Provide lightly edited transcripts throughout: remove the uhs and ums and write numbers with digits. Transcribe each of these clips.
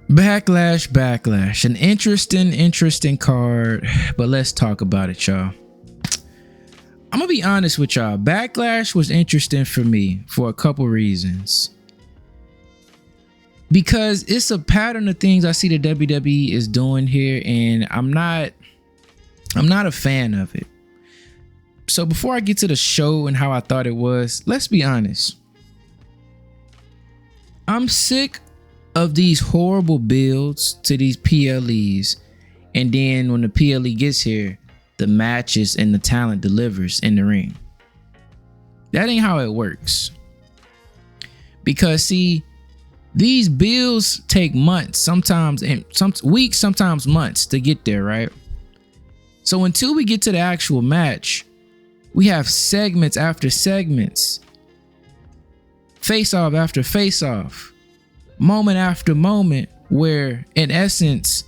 Backlash. An interesting card, but let's talk about it, y'all. I'm gonna be honest with y'all. Backlash was interesting for me for a couple reasons. Because it's a pattern of things I see the WWE is doing here, and I'm not a fan of it. So before I get to the show and how I thought it was, let's be honest. I'm sick of these horrible builds to these PLEs, and then when the PLE gets here, the matches and the talent delivers in the ring. That ain't how it works. Because see, these builds take months, sometimes and some weeks, sometimes months to get there, right? So until we get to the actual match, we have segments after segments, face off after face off, moment after moment, where in essence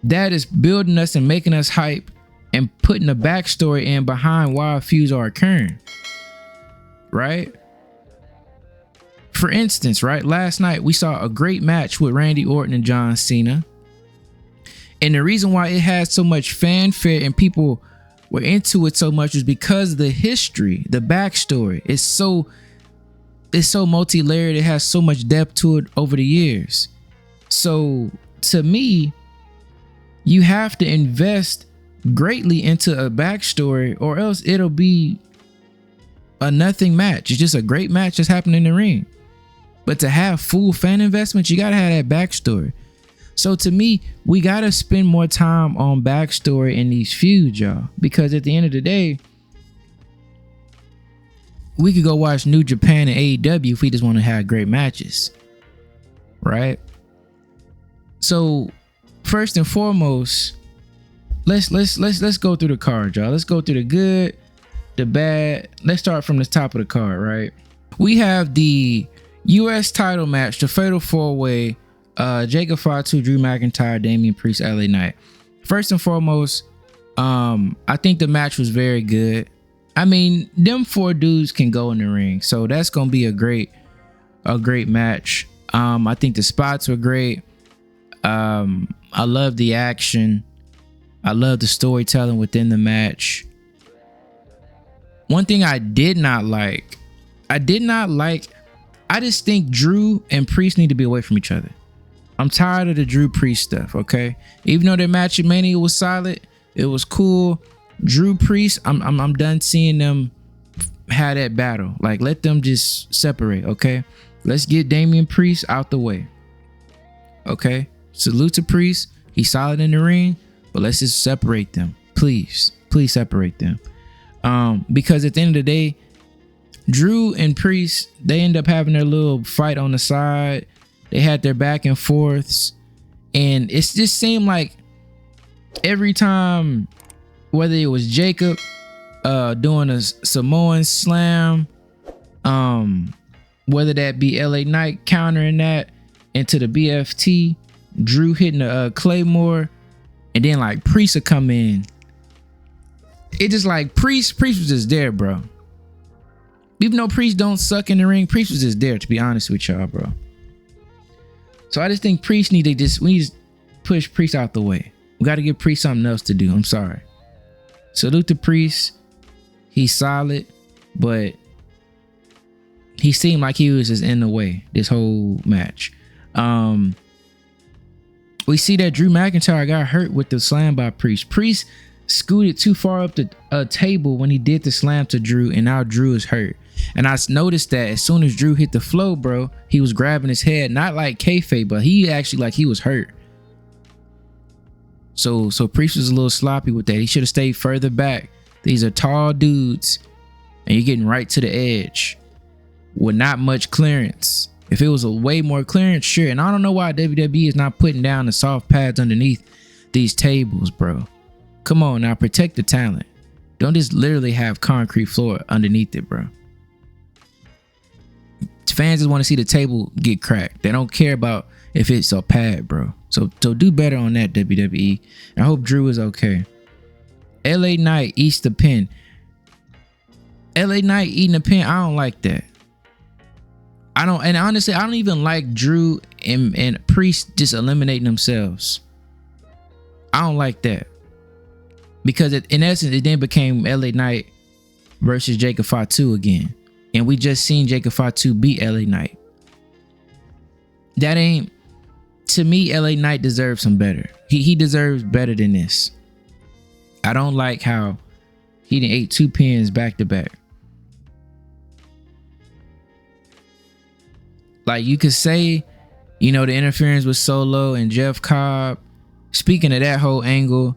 that is building us and making us hype and putting a backstory in behind why feuds are occurring, right? For instance, right, last night we saw a great match with Randy Orton and John Cena, and the reason why it had so much fanfare and people were into it so much is because the history, the backstory is so multi-layered. It has so much depth to it over the years. So to me, you have to invest greatly into a backstory, or else it'll be a nothing match. It's just a great match that's happening in the ring. But to have full fan investment, you gotta have that backstory. So to me, we gotta spend more time on backstory in these feuds, y'all. Because at the end of the day, we could go watch New Japan and AEW if we just want to have great matches, right? So first and foremost, let's go through the card, y'all. Let's go through the good, the bad. Let's start from the top of the card, right? We have the U.S. title match, the Fatal 4-Way, Jacob Fatu, Drew McIntyre, Damian Priest, LA Knight. First and foremost, I think the match was very good. I mean, them four dudes can go in the ring, so that's gonna be a great match. I think the spots were great. I love the action. I love the storytelling within the match. One thing I did not like, I just think Drew and Priest need to be away from each other. I'm tired of the Drew Priest stuff, okay? Even though their match at Mania was solid, it was cool. Drew Priest, I'm done seeing them have that battle. Like, let them just separate, okay? Let's get Damian Priest out the way, okay? Salute to Priest. He's solid in the ring, but let's just separate them. Please separate them. Because at the end of the day, Drew and Priest, they end up having their little fight on the side. They had their back and forths, and it just seemed like every time, whether it was Jacob doing a Samoan slam, whether that be LA Knight countering that into the BFT, Drew hitting a Claymore, and then like Priest would come in. It just like Priest was just there, bro. Even though Priest don't suck in the ring, Priest was just there, to be honest with y'all, bro. So I just think Priest we need to push Priest out the way. We got to give Priest something else to do. I'm sorry. Salute to Priest. He's solid, but he seemed like he was just in the way this whole match. We see that Drew McIntyre got hurt with the slam by Priest. Priest scooted too far up the table when he did the slam to Drew, and now Drew is hurt. And I noticed that as soon as Drew hit the floor, bro, he was grabbing his head, not like kayfabe, but he actually like he was hurt. So Priest was a little sloppy with that. He should have stayed further back. These are tall dudes, and you're getting right to the edge with not much clearance. If it was a way more clearance, sure. And I don't know why WWE is not putting down the soft pads underneath these tables, bro. Come on now, protect the talent. Don't just literally have concrete floor underneath it, bro. Fans just want to see the table get cracked. They don't care about if it's a pad, bro. So do better on that, WWE. I hope Drew is okay. LA Knight eats the pin. LA Knight eating the pin, I don't like that. And honestly, I don't even like Drew and Priest just eliminating themselves. I don't like that, because in essence it then became LA Knight versus Jacob Fatu again, and we just seen Jacob Fatu beat LA Knight. That ain't, to me, LA Knight deserves some better. He deserves better than this. I don't like how he done ate 2 pins back to back. Like, you could say, you know, the interference with Solo and Jeff Cobb. Speaking of that whole angle,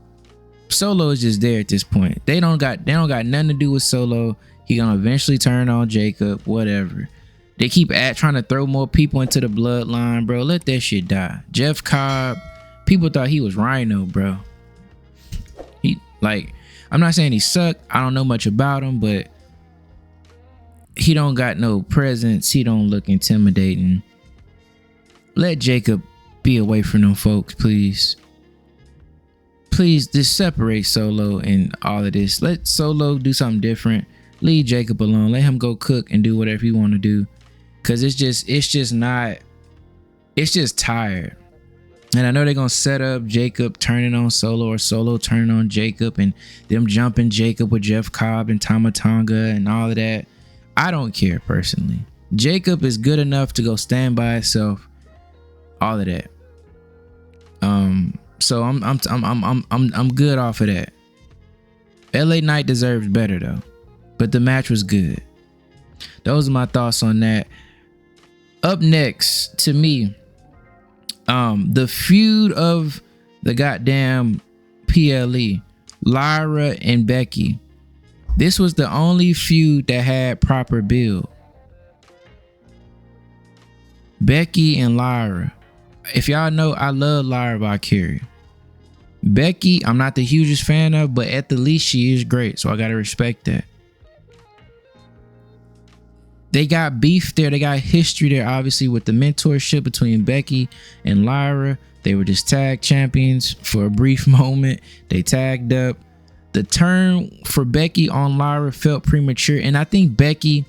Solo is just there at this point. They don't got nothing to do with Solo. He gonna eventually turn on Jacob, whatever. They keep trying to throw more people into the bloodline, bro. Let that shit die. Jeff Cobb, people thought he was Rhino, bro. I'm not saying he sucked. I don't know much about him, but he don't got no presence. He don't look intimidating. Let Jacob be away from them folks, please. Please just separate Solo and all of this. Let Solo do something different. Leave Jacob alone. Let him go cook and do whatever he want to do. Cause it's just tired. And I know they're gonna set up Jacob turning on Solo or Solo turning on Jacob and them jumping Jacob with Jeff Cobb and Tama Tonga and all of that. I don't care personally. Jacob is good enough to go stand by himself. All of that. So I'm good off of that. LA Knight deserves better though, but the match was good. Those are my thoughts on that. Up next, to me, the feud of the goddamn PLE, Lyra and Becky. This was the only feud that had proper build. Becky and Lyra. If y'all know, I love Lyra Valkyria. Becky, I'm not the hugest fan of, but at the least she is great, so I gotta respect that. They got beef there. They got history there, obviously, with the mentorship between Becky and Lyra. They were just tag champions for a brief moment. They tagged up. The turn for Becky on Lyra felt premature. And I think it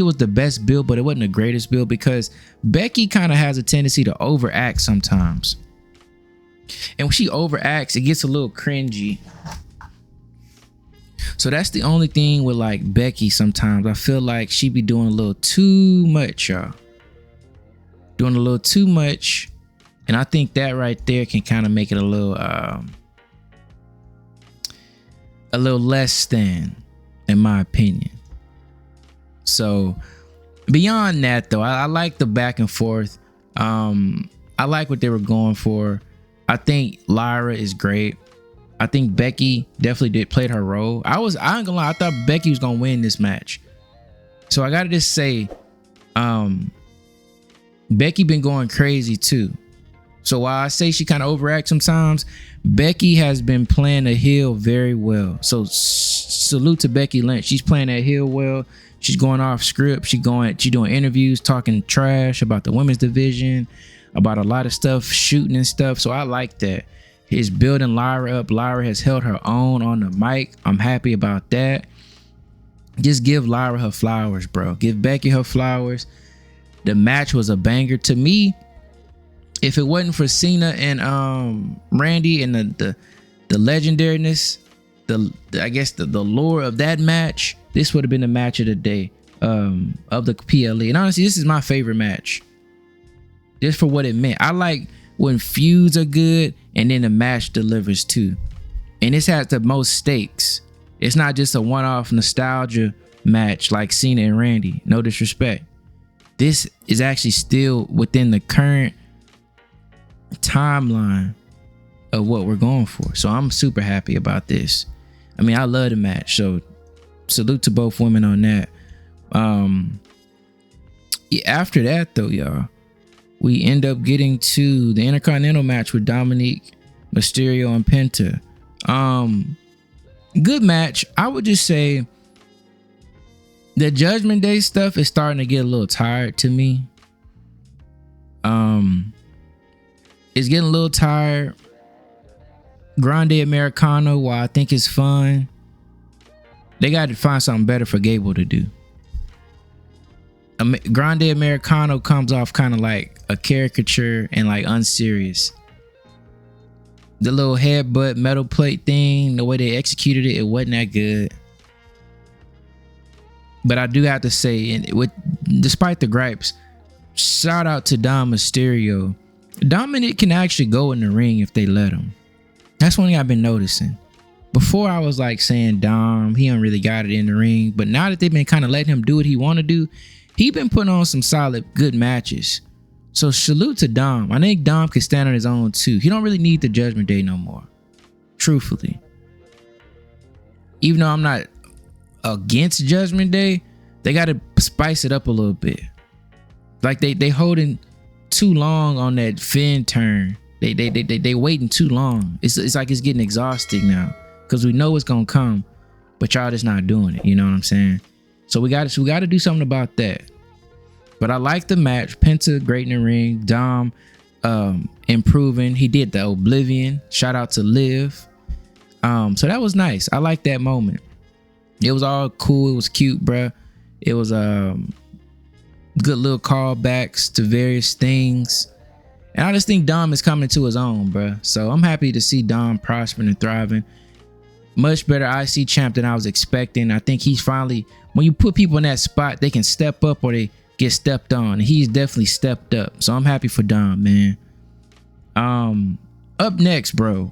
was the best build, but it wasn't the greatest build, because Becky kind of has a tendency to overact sometimes. And when she overacts, it gets a little cringy. So that's the only thing with like Becky sometimes. I feel like she be doing a little too much, y'all. Doing a little too much. And I think that right there can kind of make it a little less than, in my opinion. So beyond that though, I like the back and forth. I like what they were going for. I think Lyra is great. I think Becky definitely played her role. I ain't gonna lie, I thought Becky was gonna win this match. So I gotta just say, Becky been going crazy too. So while I say she kind of overacts sometimes, Becky has been playing the heel very well. So salute to Becky Lynch. She's playing that heel well. She's going off script. She doing interviews, talking trash about the women's division, about a lot of stuff, shooting and stuff. So I like that. He's building Lyra up. Lyra has held her own on the mic. I'm happy about that. Just give Lyra her flowers, bro. Give Becky her flowers. The match was a banger to me. If it wasn't for Cena and Randy and the legendariness, I guess the lore of that match, this would have been the match of the day of the PLE. And honestly, this is my favorite match, just for what it meant. I like when feuds are good and then the match delivers too. And this has the most stakes. It's not just a one-off nostalgia match like Cena and Randy. No disrespect. This is actually still within the current timeline of what we're going for. So I'm super happy about this. I mean, I love the match. So salute to both women on that. After that though, y'all, we end up getting to the Intercontinental match with Dominique, Mysterio, and Penta. Good match. I would just say the Judgment Day stuff is starting to get a little tired to me. It's getting a little tired. Grande Americano, while I think it's fun, they got to find something better for Gable to do. Grande Americano comes off kind of like a caricature and like unserious. The little headbutt metal plate thing, the way they executed it, it wasn't that good. But I do have to say, and despite the gripes, shout out to Dom Mysterio. Dominic can actually go in the ring if they let him. That's one thing I've been noticing. Before I was like saying Dom, he don't really got it in the ring. But now that they've been kind of letting him do what he want to do, he been putting on some solid, good matches. So salute to Dom. I think Dom can stand on his own too. He don't really need the Judgment Day no more. Truthfully. Even though I'm not against Judgment Day, they got to spice it up a little bit. Like they holding too long on that Finn turn. They waiting too long. It's like it's getting exhausting now because we know it's gonna come, but y'all just not doing it. You know what I'm saying? So we got to do something about that. But I like the match. Penta great in the ring. Dom improving. He did the Oblivion. Shout out to Liv. So that was nice. I like that moment. It was all cool. It was cute, bruh. It was good little callbacks to various things. And I just think Dom is coming to his own, bruh. So I'm happy to see Dom prospering and thriving. Much better IC champ than I was expecting. I think he's finally, when you put people in that spot, they can step up or they get stepped on. And he's definitely stepped up. So I'm happy for Dom, man. Up next, bro.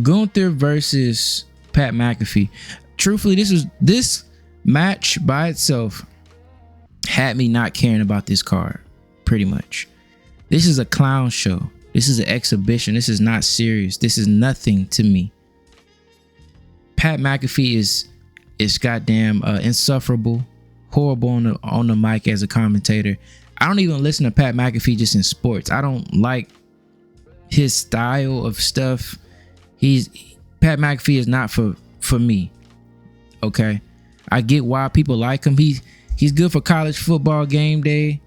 Gunther versus Pat McAfee. Truthfully, this match by itself had me not caring about this card, pretty much. This is a clown show. This is an exhibition. This is not serious. This is nothing to me. Pat McAfee is goddamn insufferable, horrible on the mic as a commentator. I don't even listen to Pat McAfee just in sports. I don't like his style of stuff. Pat McAfee is not for me. Okay, I get why people like him. He's good for college football game day.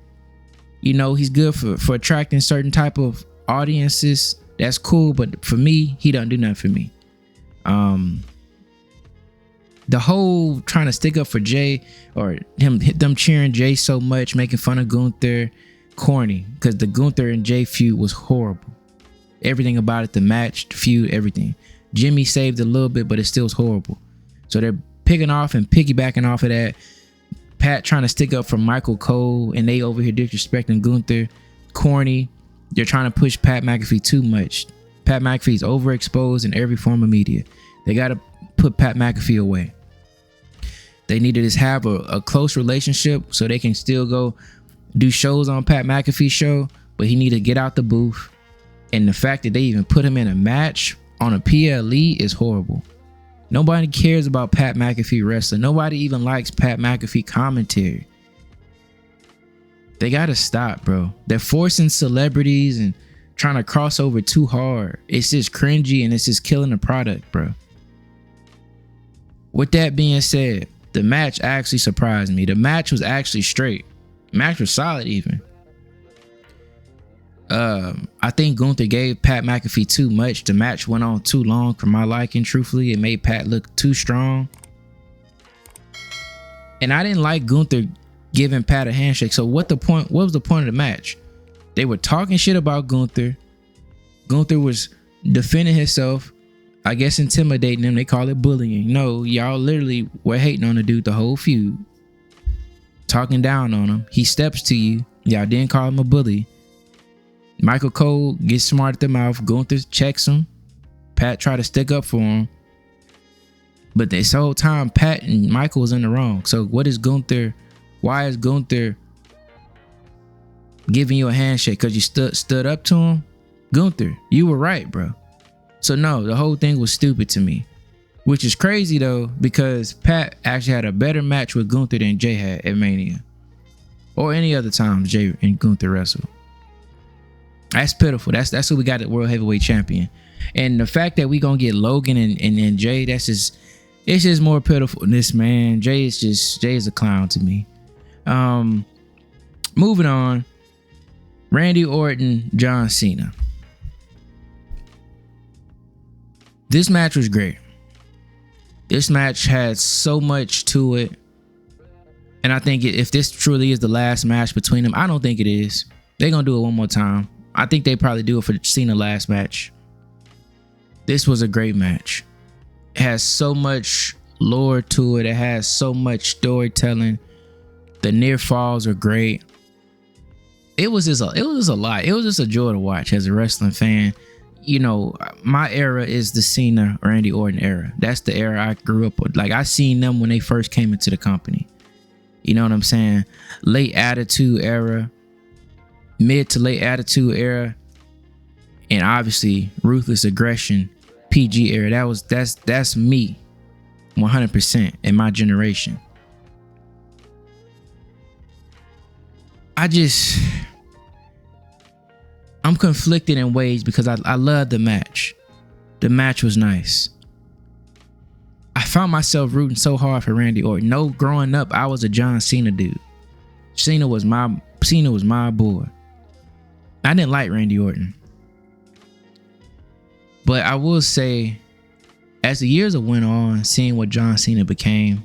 You know, he's good for attracting certain type of audiences. That's cool, but for me, he doesn't do nothing for me. The whole trying to stick up for Jay or them cheering Jay so much, making fun of Gunther, corny, because the Gunther and Jay feud was horrible. Everything about it, the match, the feud, everything. Jimmy saved a little bit, but it still was horrible. So they're picking off and piggybacking off of that. Pat trying to stick up for Michael Cole, and they over here disrespecting Gunther. Corny. They're trying to push Pat McAfee too much. Pat McAfee's overexposed in every form of media. They got to put Pat McAfee away. They need to just have a close relationship so they can still go do shows on Pat McAfee's show, but he need to get out the booth. And the fact that they even put him in a match on a PLE is horrible. Nobody cares about Pat McAfee wrestling. Nobody even likes Pat McAfee commentary. They gotta stop, bro. They're forcing celebrities and trying to cross over too hard. It's just cringy and it's just killing the product, bro. With that being said, the match actually surprised me. The match was actually straight. The match was solid even. I think Gunther gave Pat McAfee too much. The match went on too long for my liking. Truthfully, it made Pat look too strong. And I didn't like Gunther giving Pat a handshake. So what was the point of the match? They were talking shit about Gunther. Gunther was defending himself. I guess intimidating him. They call it bullying. No, y'all literally were hating on the dude the whole feud. Talking down on him. He steps to you. Y'all didn't call him a bully. Michael Cole gets smart at the mouth. Gunther checks him. Pat tried to stick up for him. But this whole time, Pat and Michael was in the wrong. So what is Gunther? Why is Gunther giving you a handshake? Because you stood up to him? Gunther, you were right, bro. So no, the whole thing was stupid to me. Which is crazy though, because Pat actually had a better match with Gunther than Jay had at Mania. Or any other time Jay and Gunther wrestled. That's pitiful. That's who we got at World Heavyweight Champion. And the fact that we gonna get Logan and Jay, it's just more pitiful than this, man. Jay is a clown to me. Moving on. Randy Orton, John Cena. This match was great. This match had so much to it. And I think if this truly is the last match between them, I don't think it is. They're going to do it one more time. I think they probably do it for the Cena last match. This was a great match. It has so much lore to it. It has so much storytelling. The near falls are great. It was just a lot. It was just a joy to watch as a wrestling fan. You know, my era is the Cena Randy Orton era. That's the era I grew up with. Like, I seen them when they first came into the company. You know what I'm saying? Late Attitude era, mid to late Attitude era, and obviously Ruthless Aggression PG era. That's me 100% in my generation. I'm conflicted in ways because I love the match. The match was nice. I found myself rooting so hard for Randy Orton. No, growing up, I was a John Cena dude. Cena was my boy. I didn't like Randy Orton. But I will say, as the years went on, seeing what John Cena became,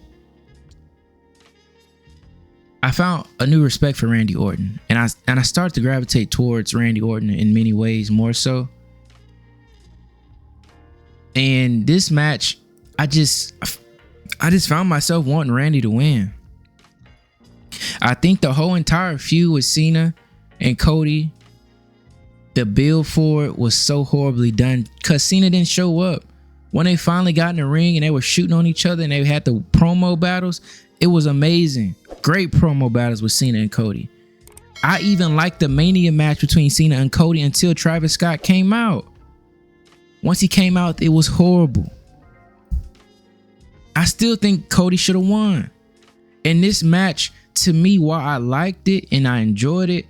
I found a new respect for Randy Orton. And I started to gravitate towards Randy Orton in many ways, more so. And this match, I just found myself wanting Randy to win. I think the whole entire feud with Cena and Cody, the build for it was so horribly done because Cena didn't show up. When they finally got in the ring and they were shooting on each other and they had the promo battles, it was amazing. Great promo battles with Cena and Cody. I even liked the Mania match between Cena and Cody until Travis Scott came out. Once he came out, it was horrible. I still think Cody should have won. And this match, to me, while I liked it and I enjoyed it,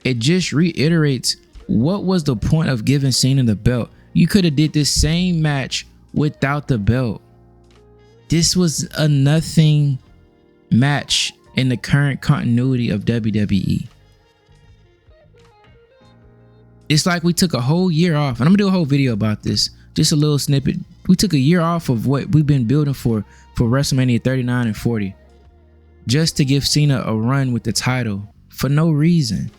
it just reiterates what was the point of giving Cena the belt. You could have did this same match without the belt. This was a nothing match in the current continuity of WWE. It's like we took a whole year off, and I'm gonna do a whole video about this, just a little snippet. We took a year off of what we've been building for WrestleMania 39 and 40 just to give Cena a run with the title for no reason.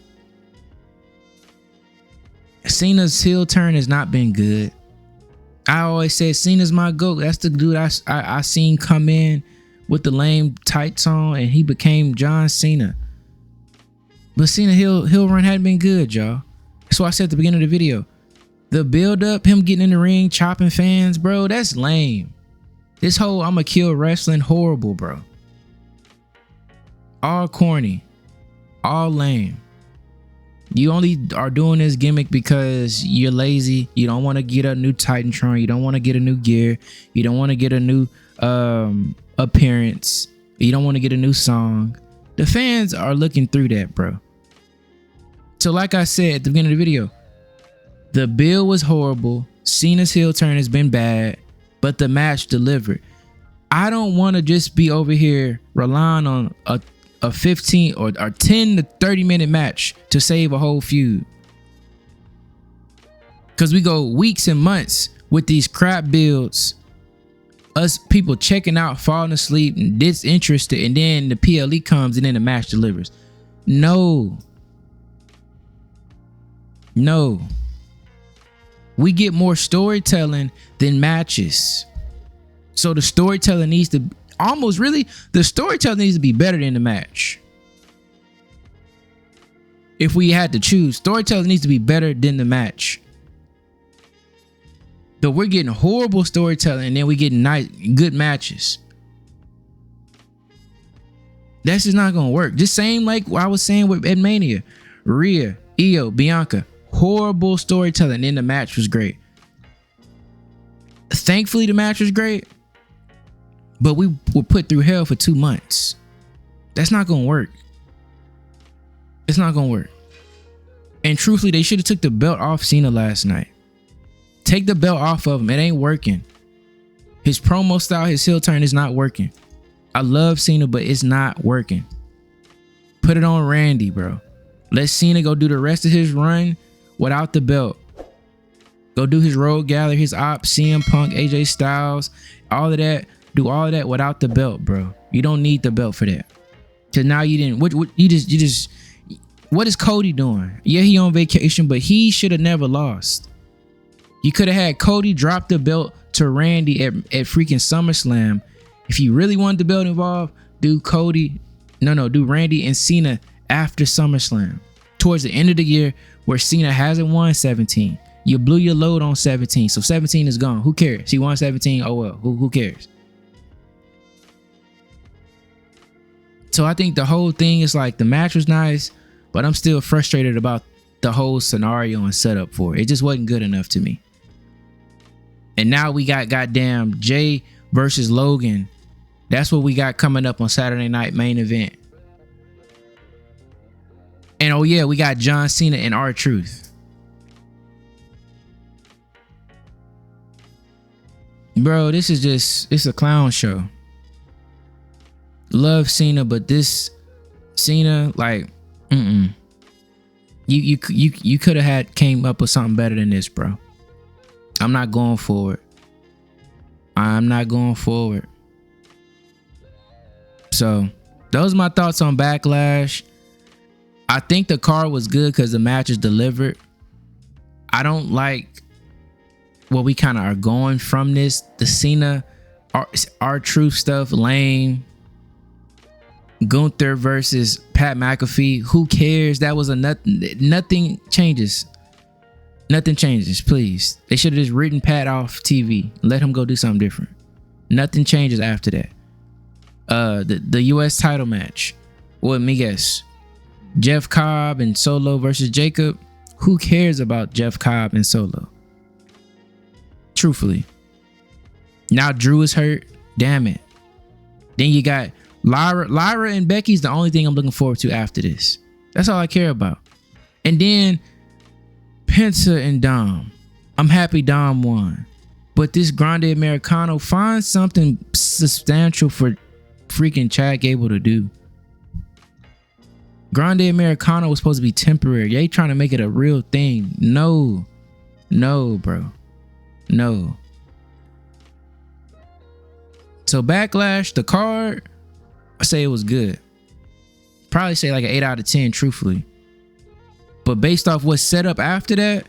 Cena's heel turn has not been good. I always said Cena's my GOAT. That's the dude I seen come in with the lame tights on and he became John Cena. But Cena heel run hadn't been good, y'all. That's why I said at the beginning of the video, the build up, him getting in the ring, chopping fans, bro, that's lame. This whole I'ma kill wrestling, horrible, bro. All corny, all lame. You only are doing this gimmick because you're lazy. You don't want to get a new Titantron. You don't want to get a new gear. You don't want to get a new appearance. You don't want to get a new song. The fans are looking through that, bro. So like I said at the beginning of the video, the build was horrible. Cena's heel turn has been bad, but the match delivered. I don't want to just be over here relying on a 15 or 10 to 30 minute match to save a whole feud. Because we go weeks and months with these crap builds. Us people checking out, falling asleep, and disinterested, and then the PLE comes and then the match delivers. No. We get more storytelling than matches. So the storytelling needs to the storytelling needs to be better than the match. If we had to choose, storytelling needs to be better than the match. So we're getting horrible storytelling and then we get good matches. That's just not gonna work. Just same like I was saying with Mania, Rhea, Io, Bianca, horrible storytelling, and the match was great. Thankfully, the match was great, but we were put through hell for 2 months. That's not gonna work. It's not gonna work. And truthfully, they should have took the belt off Cena last night. Take the belt off of him. It ain't working. His promo style, his heel turn is not working. I love Cena, but it's not working. Put it on Randy, bro. Let Cena go do the rest of his run without the belt. Go do his road gallery, his ops, CM Punk, AJ Styles, all of that. Do all of that without the belt, bro. You don't need the belt for that. Cause now you didn't. What you just. What is Cody doing? Yeah, he on vacation, but he should have never lost. You could have had Cody drop the belt to Randy at freaking SummerSlam. If you really wanted the belt involved, do Randy and Cena after SummerSlam. Towards the end of the year where Cena hasn't won 17. You blew your load on 17. So 17 is gone. Who cares? He won 17. Oh well. Who cares? So I think the whole thing is like the match was nice, but I'm still frustrated about the whole scenario and setup for it. It just wasn't good enough to me. And now we got goddamn Jay versus Logan. That's what we got coming up on Saturday night main event. And oh yeah, we got John Cena and R-Truth. Bro, this is just, it's a clown show. Love Cena, but this Cena, like, You could have came up with something better than this, bro. I'm not going forward. I'm not going forward. So those are my thoughts on Backlash. I think the card was good because the match is delivered. I don't like what we kind of are going from this. The Cena, R-Truth stuff, lame. Gunther versus Pat McAfee. Who cares? That was a nothing changes. Nothing changes, please. They should have just written Pat off TV. Let him go do something different. Nothing changes after that. The US title match. Well, let me guess. Jeff Cobb and Solo versus Jacob. Who cares about Jeff Cobb and Solo? Truthfully. Now Drew is hurt. Damn it. Then you got Lyra and Becky's the only thing I'm looking forward to after this. That's all I care about. And then Penta and Dom. I'm happy Dom won. But this Grande Americano, find something substantial for freaking Chad Gable to do. Grande Americano was supposed to be temporary. They trying to make it a real thing. No, bro. No. So Backlash, the card, I say it was good. Probably say like an 8 out of 10, truthfully. But based off what's set up after that,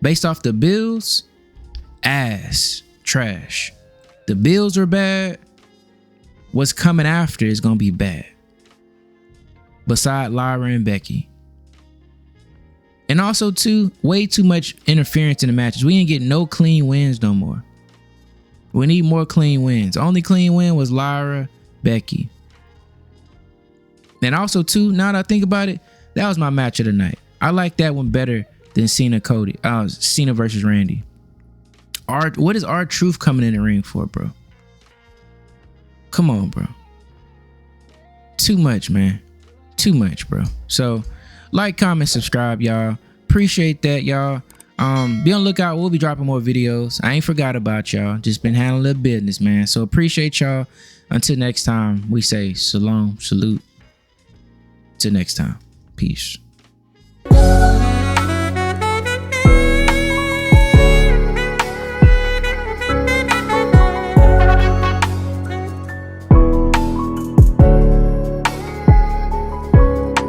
based off the bills, ass, trash. The bills are bad. What's coming after is gonna be bad. Beside Lyra and Becky. And also too, way too much interference in the matches. We ain't getting no clean wins no more. We need more clean wins. Only clean win was Lyra, Becky. And also too, now that I think about it, that was my match of the night. I like that one better than Cena versus Randy. What is R-Truth coming in the ring for, bro? Come on, bro. Too much, man. Too much, bro. So like, comment, subscribe, y'all. Appreciate that, y'all. Be on the lookout. We'll be dropping more videos. I ain't forgot about y'all. Just been handling the business, man. So appreciate y'all. Until next time, we say shalom, salute. Till next time. Peace.